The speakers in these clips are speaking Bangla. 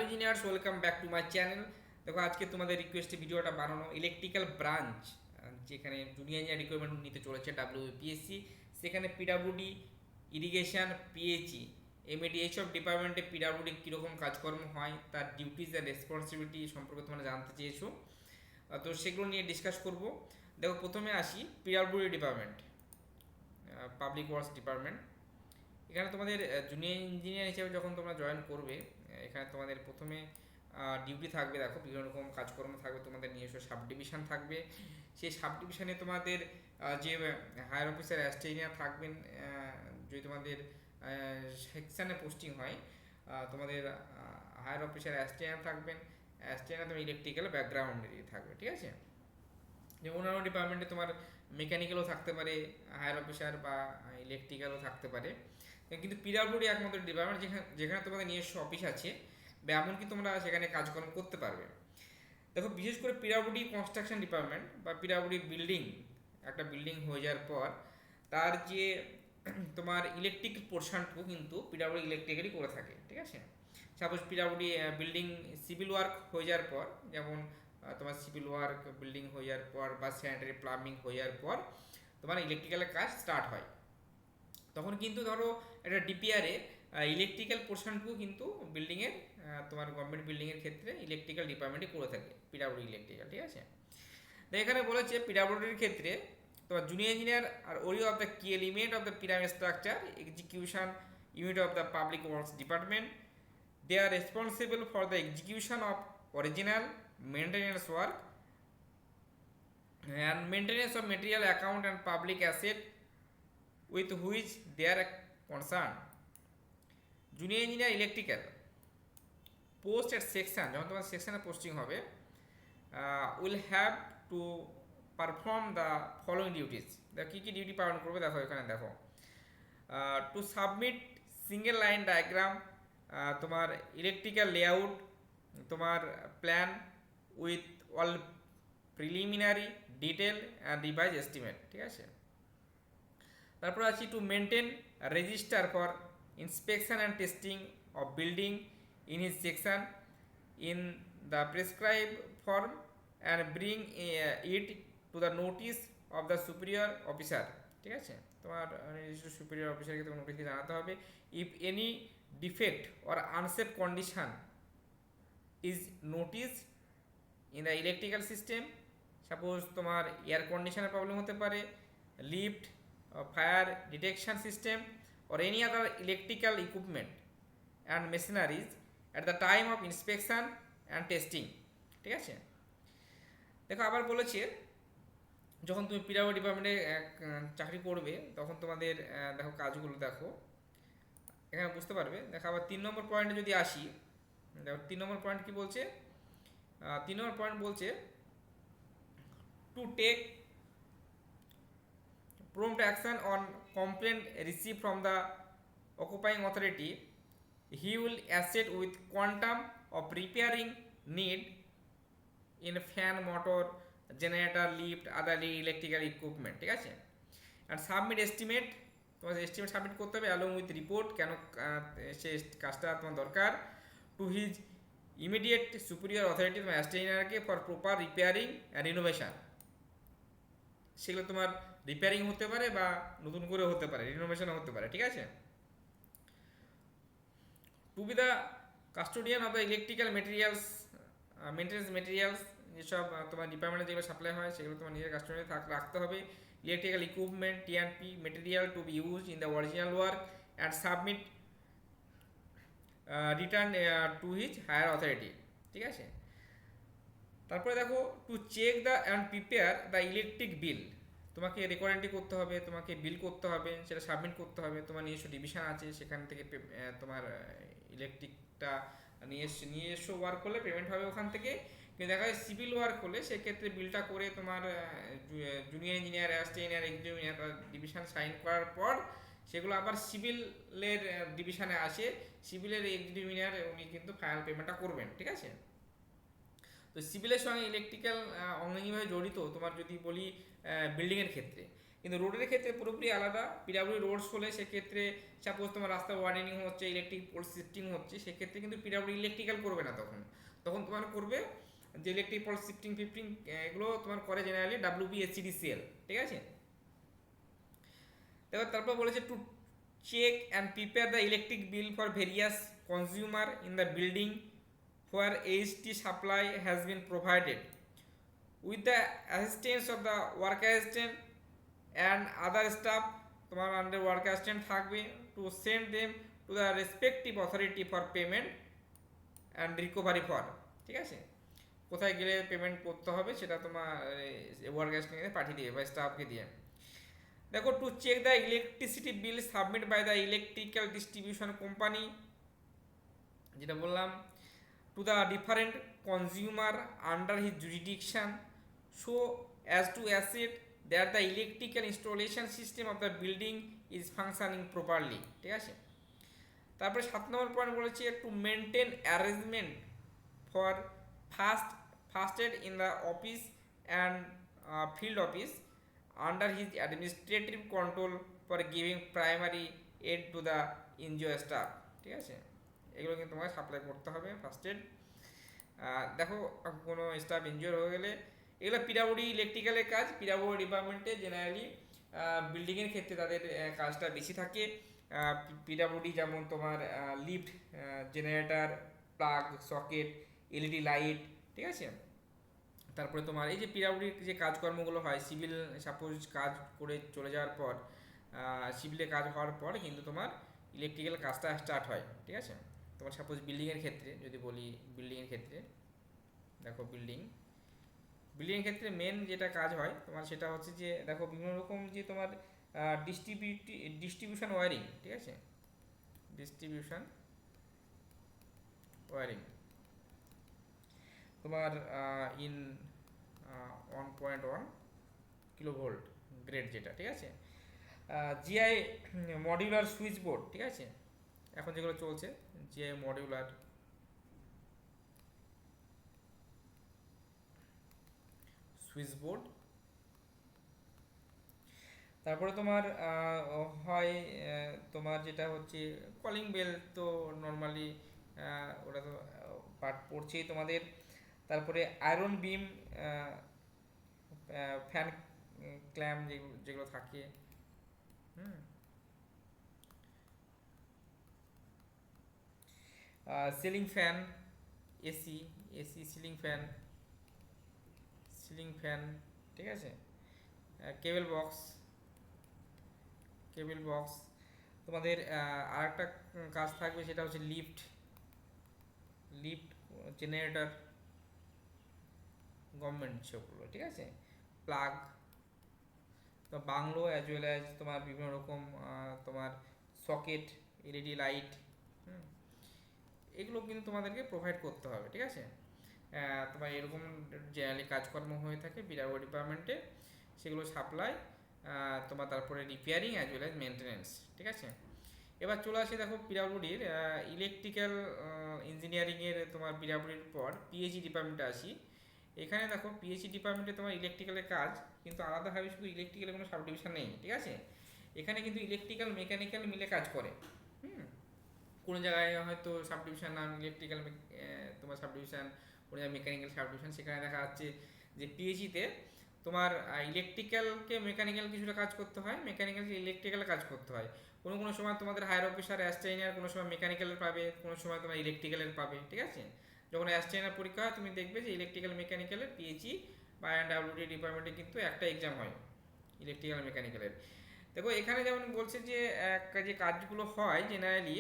Engineers, welcome back to my channel. দেখো আজকে তোমাদের রিকোয়েস্টে ভিডিওটা বানানো ইলেকট্রিক্যাল ব্রাঞ্চ, যেখানে জুনিয়র ইঞ্জিনিয়ার রিক্রুটমেন্ট নিতে চলেছে WPSC, সেখানে পিডাব্লিউডি, ইরিগেশন, পিএইচই, এমএডি এইসব ডিপার্টমেন্টে পিডাব্লিউডি কীরকম কাজকর্ম হয়, তার ডিউটিস অ্যান্ড রেসপন্সিবিলিটি সম্পর্কে তোমরা জানতে চেয়েছো। তো সেগুলো নিয়ে ডিসকাস করব। দেখো প্রথমে আসি PWD department, public works department. এখানে তোমাদের জুনিয়র ইঞ্জিনিয়ার হিসেবে যখন তোমরা জয়েন করবে, এখানে তোমাদের প্রথমে ডিউটি থাকবে। দেখো বিভিন্ন রকম কাজকর্ম থাকবে, তোমাদের নিজস্ব সাব ডিভিশন থাকবে। সেই সাব ডিভিশনে তোমাদের যে হায়ার অফিসার অ্যাস্টেইনিয়ার থাকবেন, যদি তোমাদের সেকশানে পোস্টিং হয়, তোমাদের হায়ার অফিসার অ্যাস্টেইনিয়ার থাকবেন। অ্যাস্টেইনিয়ার তোমার ইলেকট্রিক্যাল ব্যাকগ্রাউন্ডে থাকবে, ঠিক আছে। যে অন্যান্য ডিপার্টমেন্টে তোমার মেকানিক্যালও থাকতে পারে, হায়ার অফিসার বা ইলেকট্রিক্যালও থাকতে পারে, কিন্তু পিডাব্লিউডি একমাত্র ডিপার্টমেন্ট যেখানে যেখানে তোমাদের নিজস্ব অফিস আছে বা এমনকি তোমরা সেখানে কাজকর্ম করতে পারবে। দেখো বিশেষ করে পিডাব্লিউডি কনস্ট্রাকশন ডিপার্টমেন্ট বা পিডাব্লিউডি বিল্ডিং, একটা বিল্ডিং হয়ে যাওয়ার পর তার যে তোমার ইলেকট্রিক পোর্শনটুকু কিন্তু পিডাব্লিউডি ইলেকট্রিক্যালি করে থাকে, ঠিক আছে। Suppose PWD building civil work হয়ে যাওয়ার পর, যেমন তোমার সিভিল ওয়ার্ক বিল্ডিং হয়ে যাওয়ার পর বা স্যানিটারি প্লাম্বিং হয়ে যাওয়ার পর তোমার ইলেকট্রিক্যালের কাজ স্টার্ট হয়, তখন কিন্তু ধরো একটা ডিপিআরে ইলেকট্রিক্যাল পোর্শনটুকু কিন্তু বিল্ডিংয়ের, তোমার গভর্নমেন্ট বিল্ডিংয়ের ক্ষেত্রে ইলেকট্রিক্যাল ডিপার্টমেন্টই করে থাকে, পিডাব্লিউডি ইলেকট্রিক্যাল, ঠিক আছে। তো এখানে বলেছে পিডাব্লিউডির ক্ষেত্রে তোমার জুনিয়র ইঞ্জিনিয়ার আর ওরিও of the key element of the pyramid structure execution unit of the public works department. They are responsible for the execution of original maintenance work and maintenance of material account and public asset with which they are concerned. Junior engineer electrical post at section, যখন তোমার সেকশনে পোস্টিং হবে, will have to perform the following duties. দেখো কী কী ডিউটি পালন করবে, দেখো এখানে দেখো। To submit single line diagram, তোমার ইলেকট্রিক্যাল লেআউট, তোমার plan with all preliminary detail and revise estimate, ঠিক আছে। তারপর আছি to maintain register for inspection and testing of building in his section in the prescribe form and bring it to the notice of the superior officer, ঠিক আছে। তোমার নির্দিষ্ট সুপিরিয়র অফিসারকে তোমার নোটিস জানাতে হবে। If any defect or unsafe condition is notice in the electrical system, suppose তোমার এয়ার কন্ডিশনের প্রবলেম হতে পারে, lift, fire detection system or any other electrical equipment and machineries at the time of inspection and testing, ঠিক আছে। দেখো আবার বলেছে, যখন তুমি পিডাব্লিউডি ডিপার্টমেন্টে চাকরি করবে তখন তোমাদের দেখো কাজগুলো দেখো এখানে বুঝতে পারবে। দেখো আবার 3 নম্বর পয়েন্টে যদি আসি, দেখো 3 নম্বর পয়েন্ট কি বলছে। 3 নম্বর পয়েন্ট বলছে to take prompt action on complaint received from the occupying authority. He will assist with quantum of repairing need in fan, motor, generator, lift, other electrical equipment, ঠিক আছে। and submit estimate, তোমার এস্টিমেট সাবমিট করতে হবে along with report, কেন সে কাজটা তোমার দরকার, to his immediate superior authority, তোমার অ্যাস্টেইনারকে, for proper repairing and renovation। সেগুলো তোমার রিপেয়ারিং হতে পারে বা নতুন করে হতে পারে, রিনোভেশনও হতে পারে, ঠিক আছে। To be the custodian of the electrical materials, maintenance materials, যেসব তোমার ডিপার্টমেন্টে যেগুলো সাপ্লাই হয় সেগুলো তোমার নিজের কাস্টোডিয়ানে রাখতে হবে। Electrical equipment, TNP material to be use in the original work and submit return to his higher authority, ঠিক আছে। তারপরে দেখো to check the and prepare the electric bill, তোমাকে রেকর্ড এন্ট্রি করতে হবে, তোমাকে বিল করতে হবে, সেটা সাবমিট করতে হবে। তোমার নিজস্ব ডিভিশন আছে, সেখান থেকে তোমার ইলেকট্রিকটা নিজস্ব ওয়ার্ক করলে পেমেন্ট হবে ওখান থেকে। কিন্তু দেখা যায় সিভিল ওয়ার্ক হলে সেক্ষেত্রে বিলটা করে তোমার জুনিয়র ইঞ্জিনিয়ার, অ্যাস্টেইনিয়ার, এক্সিকিউটিভ ডিভিশন সাইন করার পর সেগুলো আবার সিভিলের ডিভিশনে আসে, সিভিলের এক্সিকিউটিভ ইঞ্জিনিয়ার উনি কিন্তু ফাইনাল পেমেন্টটা করবেন, ঠিক আছে। তো সিভিলের সঙ্গে ইলেকট্রিক্যাল অঙ্গাঙ্গিভাবে জড়িত। তোমার যদি বলি বিল্ডিংয়ের ক্ষেত্রে, কিন্তু রোডের ক্ষেত্রে পুরোপুরি আলাদা। পিডাব্লিউ রোডস হলে সেক্ষেত্রে সাপোজ তোমার রাস্তা ওয়ার্ডেনিং হচ্ছে, ইলেকট্রিক পোল শিফটিং হচ্ছে, সেক্ষেত্রে কিন্তু পিডাব্লিউ ইলেকট্রিক্যাল করবে না। তখন তখন তোমার করবে যে ইলেকট্রিক পোল শিফটিং ফিফটিং, এগুলো তোমার করে জেনারেলি WBSCDCL, ঠিক আছে। তারপর বলেছে to check and prepare the electric bill for various consumer in the building where HT supply has been provided with the assistance of the work assistant and other staff, তোমার আন্ডার ওয়ার্ক অ্যাসিস্ট্যান্ট থাকবে, to send them to the respective authority for payment and recovery for, ঠিক আছে। কোথায় গেলে পেমেন্ট করতে হবে সেটা তোমার ওয়ার্ক অ্যাসিস্ট্যান্টকে পাঠিয়ে দিবে বা স্টাফকে দিয়ে। দেখো to check the electricity bill submit by the electrical distribution company, যেটা বললাম, to the different consumer under his jurisdiction so as to assure that the electrical installation system of the building is functioning properly, ঠিক আছে। তারপরে 7 নম্বর পয়েন্ট বলেছে to maintain arrangement for first aid in the office and field office under his administrative control for giving primary aid to the ইনজিও স্টাফ, ঠিক আছে। এগুলো কিন্তু তোমাকে সাপ্লাই করতে হবে ফার্স্ট এড। দেখো কোনো স্টাফ ইনজিওর হয়ে গেলে, এগুলো পিডাব্লিউডি ইলেকট্রিক্যালের কাজ। পিডাব্লিউডি ডিপার্টমেন্টে জেনারেলি বিল্ডিংয়ের ক্ষেত্রে তাদের কাজটা বেশি থাকে। পিডাব্লিউডি যেমন তোমার lift, generator, plug, socket, LED light, ঠিক আছে। তারপরে তোমার এই যে পিডাব্লিউডির যে কাজকর্মগুলো হয়, সিভিল সাপোজ কাজ করে চলে যাওয়ার পর, সিভিলে কাজ হওয়ার পর কিন্তু তোমার ইলেকট্রিক্যাল কাজটা স্টার্ট হয়, ঠিক আছে। তোমার সাপোজ বিল্ডিংয়ের ক্ষেত্রে যদি বলি, বিল্ডিংয়ের ক্ষেত্রে দেখো বিল্ডিংয়ের ক্ষেত্রে মেন যেটা কাজ হয় তোমার সেটা হচ্ছে যে দেখো বিভিন্ন রকম যে তোমার ডিস্ট্রিবিউশন ওয়ারিং, ঠিক আছে, ডিস্ট্রিবিউশন ওয়ারিং তোমার ইন 1.1 কিলোভোল্ট গ্রেড যেটা, ঠিক আছে। জিআই মডিউলার সুইচ বোর্ড, ঠিক আছে, এখন যেগুলো চলছে জিআই মডিউলার সুইচ বোর্ড। তারপরে তোমার হয় তোমার যেটা হচ্ছে কলিং বেল, তো নর্মালি ওটা তো পার্ট পড়ছেই তোমাদের। তারপরে আয়রন বিম, ফ্যান ক্ল্যাম্প যেগুলো থাকে, ceiling fan, AC ceiling fan, ঠিক আছে। কেবল বক্স তোমাদের আর একটা কাজ থাকবে, সেটা হচ্ছে লিফট জেনারেটর, গভর্নমেন্ট সেগুলো, ঠিক আছে। প্লাগ, তো বাংলো অ্যাজ ওয়েল অ্যাজ তোমার বিভিন্ন রকম তোমার সকেট, এলইডি লাইট, এগুলো কিন্তু তোমাদেরকে প্রোভাইড করতে হবে, ঠিক আছে। তোমার এরকম জেনারেলি কাজকর্ম হয়ে থাকে পিডাব্লিউডি ডিপার্টমেন্টে, সেগুলো সাপ্লাই তোমার, তারপরে repairing as well as maintenance, ঠিক আছে। এবার চলে আসি দেখো পিডাব্লিউডির ইলেকট্রিক্যাল ইঞ্জিনিয়ারিংয়ের তোমার পিডাব্লিউডির পর পিএইচই ডিপার্টমেন্টে আসি। এখানে দেখো পিএইচই ডিপার্টমেন্টে তোমার ইলেকট্রিক্যালের কাজ কিন্তু আলাদাভাবে শুধু ইলেকট্রিক্যালের কোনো সাব ডিভিশন নেই, ঠিক আছে। এখানে কিন্তু ইলেকট্রিক্যাল মেকানিক্যাল মিলে কাজ করে। কোনো জায়গায় হয়তো সাব ডিভিশন নাম ইলেকট্রিক্যাল, তোমার সাব ডিভিশন, কোনো জায়গায় মেকানিক্যাল সাব ডিভিশন, সেখানে দেখা যাচ্ছে যে পিএইচিতে তোমার ইলেকট্রিক্যালকে মেকানিক্যাল কিছুটা কাজ করতে হয়, মেকানিক্যালকে ইলেকট্রিক্যাল কাজ করতে হয়। কোনো সময় তোমাদের হায়ার অফিসার অ্যাস্টাইনার কোনো সময় মেকানিক্যালের পাবে, কোনো সময় তোমার ইলেকট্রিক্যালের পাবে, ঠিক আছে। যখন অ্যাস্টাইনার পরীক্ষা হয় তুমি দেখবে যে ইলেকট্রিক্যাল মেকানিক্যালের পিএইচই বা এনডব্লিউডি ডিপার্টমেন্টে কিন্তু একটা এক্সাম হয় ইলেকট্রিক্যাল মেকানিক্যালের। দেখো এখানে যেমন বলছে যে যে কাজগুলো হয় জেনারেলি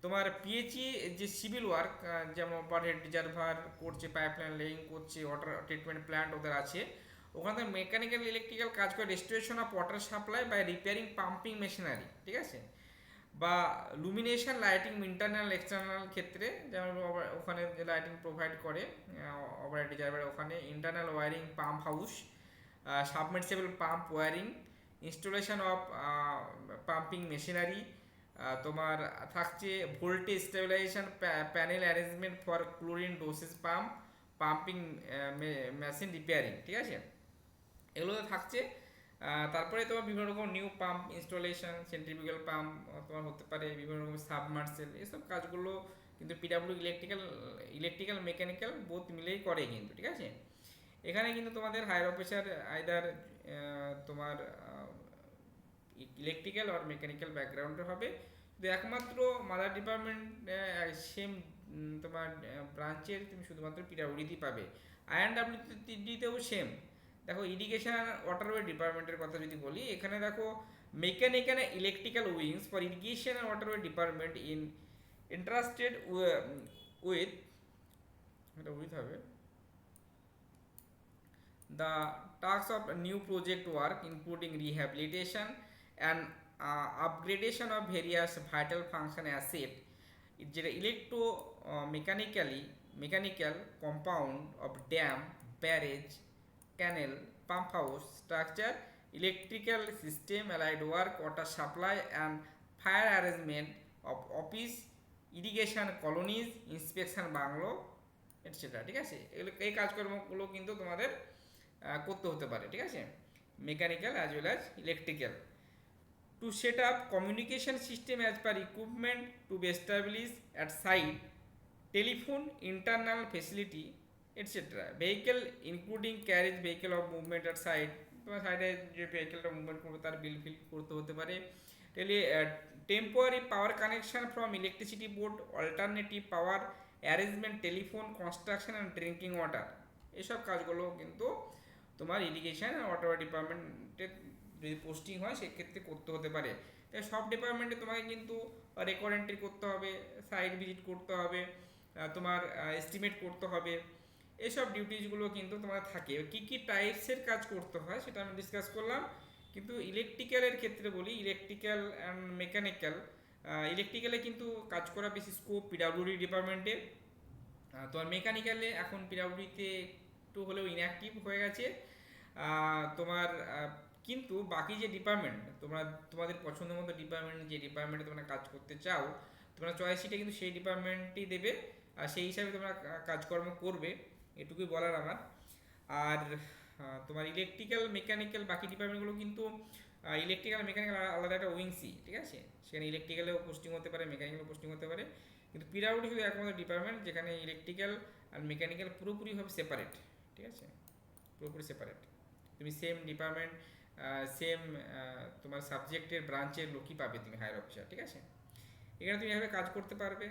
তোমার পিএইচই যে সিভিল ওয়ার্ক, যেমন ওভারহেড রিজার্ভার করছে, পাইপলাইন লেইং করছে, ওয়াটার ট্রিটমেন্ট প্ল্যান্ট ওদের আছে, ওখানে মেকানিক্যাল ইলেকট্রিক্যাল কাজ করে restoration of water supply by repairing pumping machinery, ঠিক আছে, বা লুমিনেশন লাইটিং ইন্টারনাল এক্সটার্নাল ক্ষেত্রে, যেমন ওখানে যে লাইটিং প্রোভাইড করে ওভারহেড রিজার্ভার, ওখানে internal wiring pump house, submersible pump wiring, installation of pumping machinery, তোমার থাকছে voltage stabilization panel arrangement for chlorine dosage pumping machine repairing, ঠিক আছে। এগুলোতে থাকছে তারপরে তোমার বিভিন্ন রকম new pump installation, centrifugal pump তোমার হতে পারে, বিভিন্ন রকম সাবমার্সেল, এসব কাজগুলো কিন্তু পিডাব্লিউ ইলেকট্রিক্যাল মেকানিক্যাল বোথ মিলেই করে কিন্তু, ঠিক আছে। এখানে কিন্তু তোমাদের হায়ার অফিসার আইদার তোমার ইলেকট্রিক্যাল আর মেকানিক্যাল ব্যাকগ্রাউন্ডের হবে। তো একমাত্র মাদার ডিপার্টমেন্ট সেম তোমার ব্রাঞ্চের তুমি শুধুমাত্র পিডাব্লিউডিতেই পাবে। আইএনডাব্লিউডিতেও সেম। দেখো ইরিগেশন আর ওয়াটারওয়ে ডিপার্টমেন্টের কথা যদি বলি, এখানে দেখো mechanical electrical wings for irrigation আর ওয়াটারওয়ে ডিপার্টমেন্ট ইন্টারেস্টেড উইথ, এটা উইথ হবে, the tasks of new project work including rehabilitation and upgradation of various vital function asset, যেটা electro mechanical compound of dam, barrage, canal, pump house structure, electrical system, allied work, water supply and fire arrangement of office, irrigation colonies, inspection bungalow etcetera, ঠিক আছে। এগুলো এই কাজকর্মগুলো কিন্তু তোমাদের করতে হতে পারে, ঠিক আছে, mechanical as well as electrical. To set up communication system as per equipment to be establish at site, telephone, internal facility etcetera, vehicle including carriage vehicle of movement at site, তোমার সাইডে যে ভেহিকেলটা মুভমেন্ট করবে তার বিল ফিল করতে হতে পারে। Temporary power connection from electricity board, alternative power arrangement, telephone, construction and drinking water, এসব কাজগুলো কিন্তু তোমার ইরিগেশন আর ওয়াটার ডিপার্টমেন্টে যদি পোস্টিং হয় সেক্ষেত্রে করতে হতে পারে। তাই সব ডিপার্টমেন্টে তোমাকে কিন্তু রেকর্ড এন্ট্রি করতে হবে, সাইট ভিজিট করতে হবে, তোমার এস্টিমেট করতে হবে, এসব ডিউটিসগুলো কিন্তু তোমার থাকে। কী কী টাইপসের কাজ করতে হয় সেটা আমি ডিসকাস করলাম। কিন্তু ইলেকট্রিক্যালের ক্ষেত্রে বলি, ইলেকট্রিক্যাল অ্যান্ড মেকানিক্যাল, ইলেকট্রিক্যালে কিন্তু কাজ করা বেশি স্কোপ পিডাব্লিউডি ডিপার্টমেন্টে। তোমার মেকানিক্যালে এখন পিডাব্লিউডিতে একটু হলেও ইনঅ্যাক্টিভ হয়ে গেছে। তোমার কিন্তু বাকি যে ডিপার্টমেন্ট, তোমাদের পছন্দ মতো ডিপার্টমেন্ট, যে ডিপার্টমেন্টে তোমরা কাজ করতে চাও, তোমরা চয়েস সিটে কিন্তু সেই ডিপার্টমেন্টই দেবে, আর সেই হিসাবে তোমরা কাজকর্ম করবে, এটুকুই বলার আমার। আর তোমার ইলেকট্রিক্যাল মেকানিক্যাল বাকি ডিপার্টমেন্টগুলো কিন্তু ইলেকট্রিক্যাল মেকানিক্যাল আলাদা একটা উইংসি, ঠিক আছে, সেখানে ইলেকট্রিক্যালেও পোস্টিং হতে পারে, মেকানিক্যালেও পোস্টিং হতে পারে। কিন্তু পিডাব্লিউডি শুধু একমাত্র ডিপার্টমেন্ট যেখানে ইলেকট্রিক্যাল আর মেকানিক্যাল পুরোপুরিভাবে সেপারেট, ঠিক আছে, পুরোপুরি সেপারেট। তুমি সেম ডিপার্টমেন্ট, সেম তোমার সাবজেক্টের ব্রাঞ্চের লোকই পাবে তুমি হায়ার অফিসার, ঠিক আছে। এখানে তুমি এভাবে কাজ করতে পারবে।